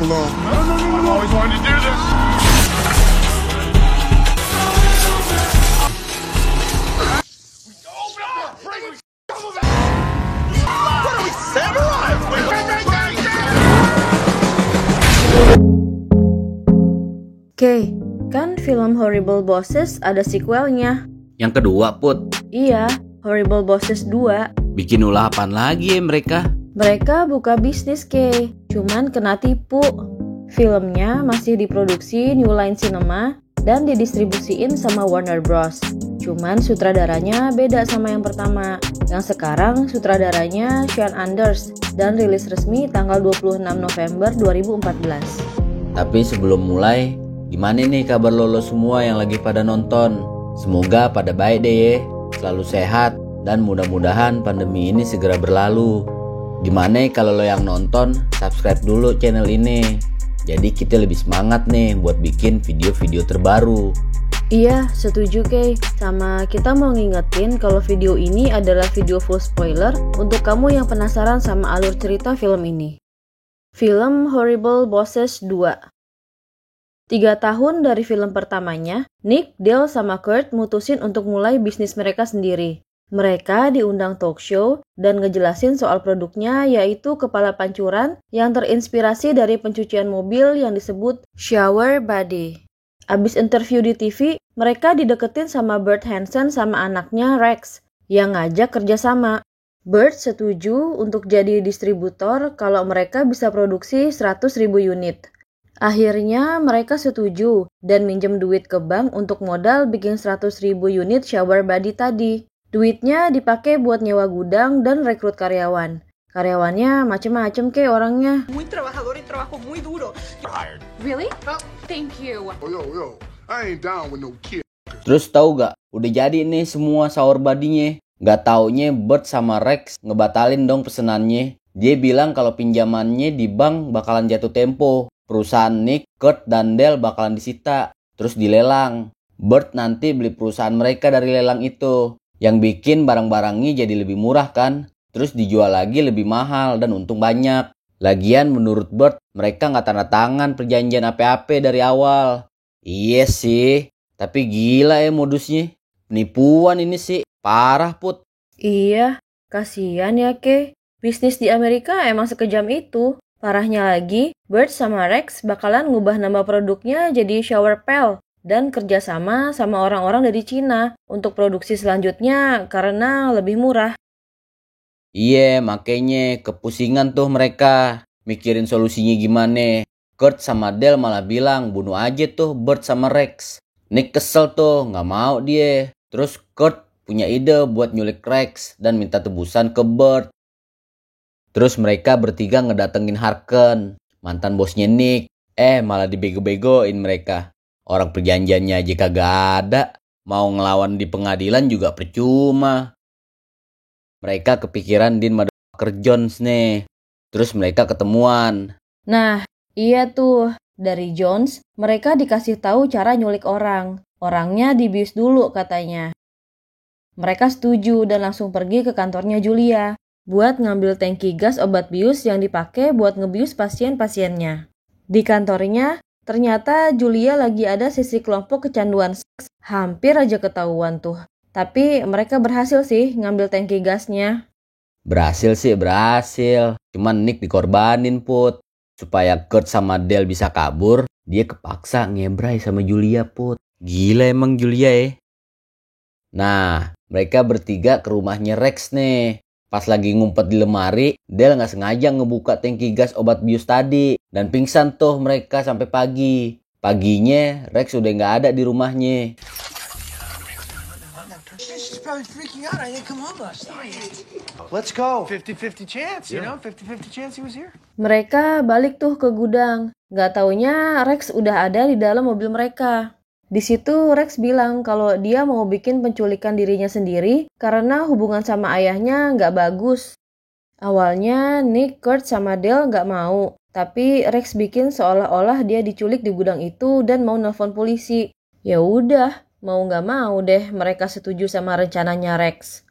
alone. No. I've always wanted to do this. What are we, samurai? Oke, kan film Horrible Bosses ada sequelnya. Yang kedua, Put. Iya, Horrible Bosses 2. Bikin ulah apaan lagi ya mereka? Mereka buka bisnis, Kay. Cuman kena tipu. Filmnya masih diproduksi New Line Cinema dan didistribusiin sama Warner Bros. Cuman sutradaranya beda sama yang pertama. Yang sekarang sutradaranya Sean Anders dan rilis resmi tanggal 26 November 2014. Tapi sebelum mulai, gimana nih kabar lo semua yang lagi pada nonton? Semoga pada baik deh ya, selalu sehat, dan mudah-mudahan pandemi ini segera berlalu. Gimana kalau lo yang nonton, subscribe dulu channel ini. Jadi kita lebih semangat nih buat bikin video-video terbaru. Iya, setuju Kay. Sama kita mau ngingetin kalau video ini adalah video full spoiler untuk kamu yang penasaran sama alur cerita film ini. Film Horrible Bosses 2. 3 tahun dari film pertamanya, Nick, Dale, sama Kurt mutusin untuk mulai bisnis mereka sendiri. Mereka diundang talk show dan ngejelasin soal produknya, yaitu kepala pancuran yang terinspirasi dari pencucian mobil yang disebut shower body. Abis interview di TV, mereka dideketin sama Bert Hansen sama anaknya Rex yang ngajak kerjasama. Bert setuju untuk jadi distributor kalau mereka bisa produksi 100.000 unit. Akhirnya mereka setuju dan minjem duit ke bank untuk modal bikin 100.000 unit shower body tadi. Duitnya dipakai buat nyewa gudang dan rekrut karyawan. Karyawannya macem-macem kayak orangnya. Muy trabajador y trabajo muy duro. Hired. Really? Thank you. Oh, yo, I ain't down with no kid. Terus tahu gak, udah jadi nih semua shower body-nya. Gak taunya Bert sama Rex ngebatalin dong pesenannya. Dia bilang kalau pinjamannya di bank bakalan jatuh tempo. Perusahaan Nick, Kurt, dan Dale bakalan disita. Terus dilelang. Bert nanti beli perusahaan mereka dari lelang itu. Yang bikin barang-barangnya jadi lebih murah kan. Terus dijual lagi lebih mahal dan untung banyak. Lagian menurut Bert, mereka gak tanda tangan perjanjian apa-apa dari awal. Iya sih, tapi gila ya modusnya. Penipuan ini sih. Parah Put. Iya, kasihan ya Kay. Bisnis di Amerika emang sekejam itu. Parahnya lagi, Bert sama Rex bakalan ngubah nama produknya jadi Shower Pal dan kerjasama sama orang-orang dari Cina untuk produksi selanjutnya karena lebih murah. Iya, makanya kepusingan tuh mereka. Mikirin solusinya gimana. Kurt sama Dale malah bilang bunuh aja tuh Bert sama Rex. Nick kesel tuh, gak mau dia. Terus Kurt punya ide buat nyulik Rex dan minta tebusan ke Bert. Terus mereka bertiga ngedatengin Harken, mantan bosnya Nick. Malah dibego-begoin mereka. Orang perjanjiannya aja kagak ada. Mau ngelawan di pengadilan juga percuma. Mereka kepikiran Dean Motherfucker Jones nih. Terus mereka ketemuan. Nah, iya tuh. Dari Jones, mereka dikasih tahu cara nyulik orang. Orangnya dibius dulu katanya. Mereka setuju dan langsung pergi ke kantornya Julia buat ngambil tangki gas obat bius yang dipakai buat ngebius pasien-pasiennya. Di kantornya, ternyata Julia lagi ada sesi kelompok kecanduan seks. Hampir aja ketahuan tuh. Tapi mereka berhasil sih ngambil tangki gasnya. Berhasil sih, berhasil. Cuman Nick dikorbanin Put. Supaya Kurt sama Dale bisa kabur, dia kepaksa ngebrai sama Julia Put. Gila emang Julia ya. Nah, mereka bertiga ke rumahnya Rex nih. Pas lagi ngumpet di lemari, Dale gak sengaja ngebuka tangki gas obat bius tadi. Dan pingsan tuh mereka sampai pagi. Paginya Rex udah gak ada di rumahnya. She's probably freaking out. I didn't come home last night. Let's go. 50-50 chance, you know? 50-50 chance he was here. Mereka balik tuh ke gudang. Gak taunya Rex udah ada di dalam mobil mereka. Di situ Rex bilang kalau dia mau bikin penculikan dirinya sendiri karena hubungan sama ayahnya nggak bagus. Awalnya Nick, Kurt, sama Dale nggak mau, tapi Rex bikin seolah-olah dia diculik di gudang itu dan mau nelpon polisi. Ya udah, mau nggak mau deh mereka setuju sama rencananya Rex.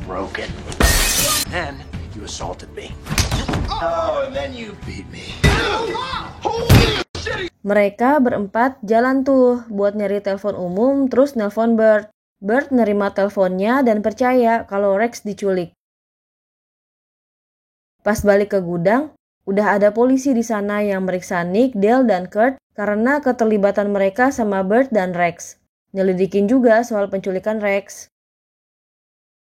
Broken. Then You assaulted me. Oh, and then you beat me. Mereka berempat jalan tuh buat nyari telepon umum terus nelpon Bert. Bert nerima teleponnya dan percaya kalau Rex diculik. Pas balik ke gudang, udah ada polisi di sana yang meriksa Nick, Dale, dan Kurt karena keterlibatan mereka sama Bert dan Rex. Nyelidikin juga soal penculikan Rex.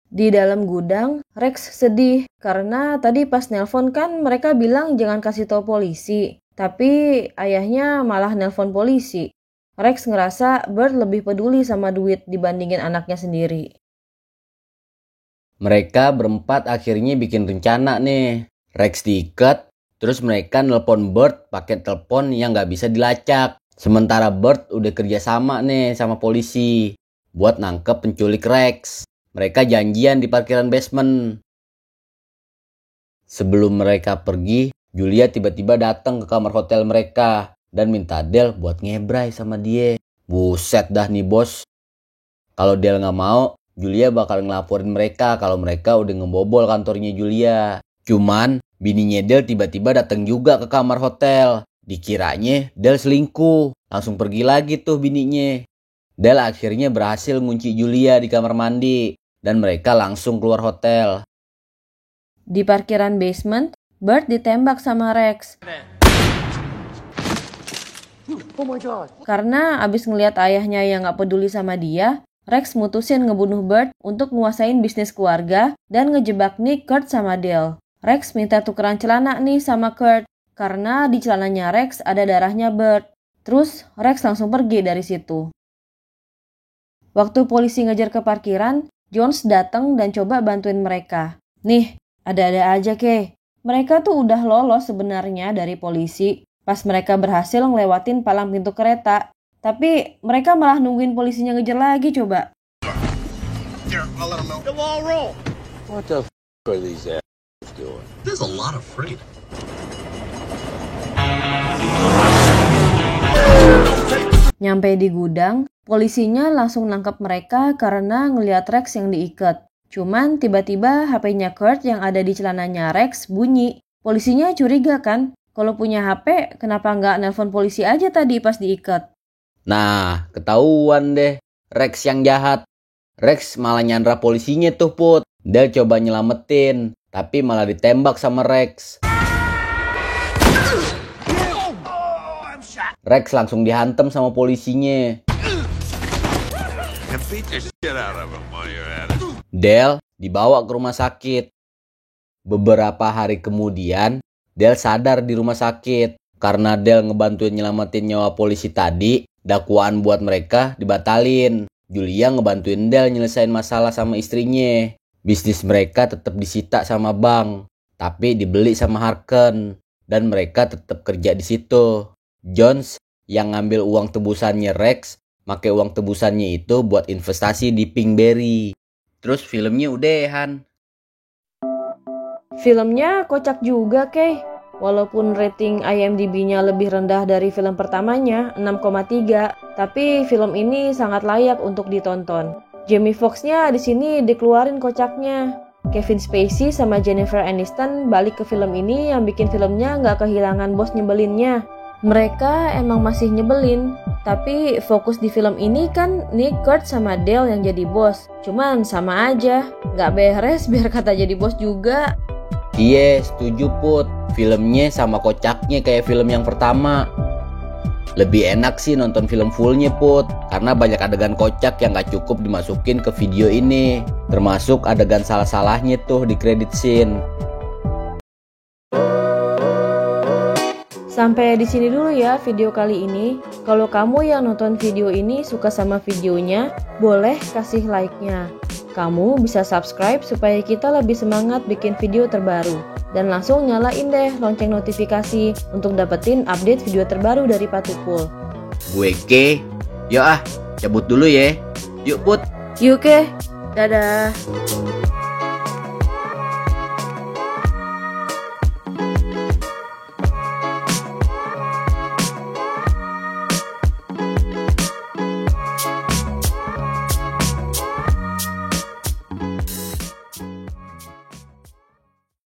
Di dalam gudang, Rex sedih karena tadi pas nelpon kan mereka bilang jangan kasih tahu polisi. Tapi ayahnya malah nelpon polisi. Rex ngerasa Bert lebih peduli sama duit dibandingin anaknya sendiri. Mereka berempat akhirnya bikin rencana nih. Rex diikat, terus mereka nelpon Bert pakai telepon yang gak bisa dilacak. Sementara Bert udah kerja sama nih sama polisi buat nangkep penculik Rex. Mereka janjian di parkiran basement. Sebelum mereka pergi, Julia tiba-tiba datang ke kamar hotel mereka dan minta Dale buat ngebrai sama dia. Buset dah nih bos. Kalau Dale nggak mau, Julia bakal ngelaporin mereka kalau mereka udah ngebobol kantornya Julia. Cuman bininya Dale tiba-tiba datang juga ke kamar hotel. Dikiranya Dale selingkuh. Langsung pergi lagi tuh bininya. Dale akhirnya berhasil ngunci Julia di kamar mandi dan mereka langsung keluar hotel. Di parkiran basement, Bert ditembak sama Rex. Oh my God. Karena abis ngeliat ayahnya yang gak peduli sama dia, Rex mutusin ngebunuh Bert untuk nguasain bisnis keluarga dan ngejebak Nick, Kurt, sama Dale. Rex minta tukeran celana nih sama Kurt karena di celananya Rex ada darahnya Bert. Terus Rex langsung pergi dari situ. Waktu polisi ngejar ke parkiran, Jones datang dan coba bantuin mereka. Nih, ada-ada aja Kay. Mereka tuh udah lolos sebenarnya dari polisi pas mereka berhasil ngelewatin palang pintu kereta. Tapi mereka malah nungguin polisinya ngejar lagi coba. Here, I'll let him know. The wall roll. What the f*** are these assholes doing? There's a lot of freedom. Nyampe di gudang, polisinya langsung nangkap mereka karena ngeliat Rex yang diikat. Cuman tiba-tiba HP-nya Kurt yang ada di celananya Rex bunyi. Polisinya curiga kan? Kalau punya HP, kenapa nggak nelpon polisi aja tadi pas diikat? Nah, ketahuan deh. Rex yang jahat. Rex malah nyandra polisinya tuh Put. Dia coba nyelamatin, tapi malah ditembak sama Rex. Rex langsung dihantam sama polisinya. Dale dibawa ke rumah sakit. Beberapa hari kemudian, Dale sadar di rumah sakit. Karena Dale ngebantuin nyelamatin nyawa polisi tadi, dakwaan buat mereka dibatalin. Julia ngebantuin Dale nyelesain masalah sama istrinya. Bisnis mereka tetap disita sama bank, tapi dibeli sama Harken. Dan mereka tetap kerja di situ. Jones yang ngambil uang tebusannya Rex, pakai uang tebusannya itu buat investasi di Pinkberry. Terus filmnya udahan. Filmnya kocak juga, Kay. Walaupun rating IMDb-nya lebih rendah dari film pertamanya, 6,3, tapi film ini sangat layak untuk ditonton. Jamie Foxx-nya di sini dikeluarin kocaknya. Kevin Spacey sama Jennifer Aniston balik ke film ini yang bikin filmnya nggak kehilangan bos nyebelinnya. Mereka emang masih nyebelin, tapi fokus di film ini kan Nick, Kurt, sama Dale yang jadi bos. Cuman sama aja, nggak beres biar kata jadi bos juga. Iya, setuju Put. Filmnya sama kocaknya kayak film yang pertama. Lebih enak sih nonton film fullnya Put, karena banyak adegan kocak yang gak cukup dimasukin ke video ini. Termasuk adegan salah-salahnya tuh di credit scene. Sampai di sini dulu ya video kali ini. Kalau kamu yang nonton video ini suka sama videonya, boleh kasih like-nya. Kamu bisa subscribe supaya kita lebih semangat bikin video terbaru. Dan langsung nyalain deh lonceng notifikasi untuk dapetin update video terbaru dari Patupul. Gue Ke, yuk cabut dulu ya. Yuk Put. Yuk Ke, dadah.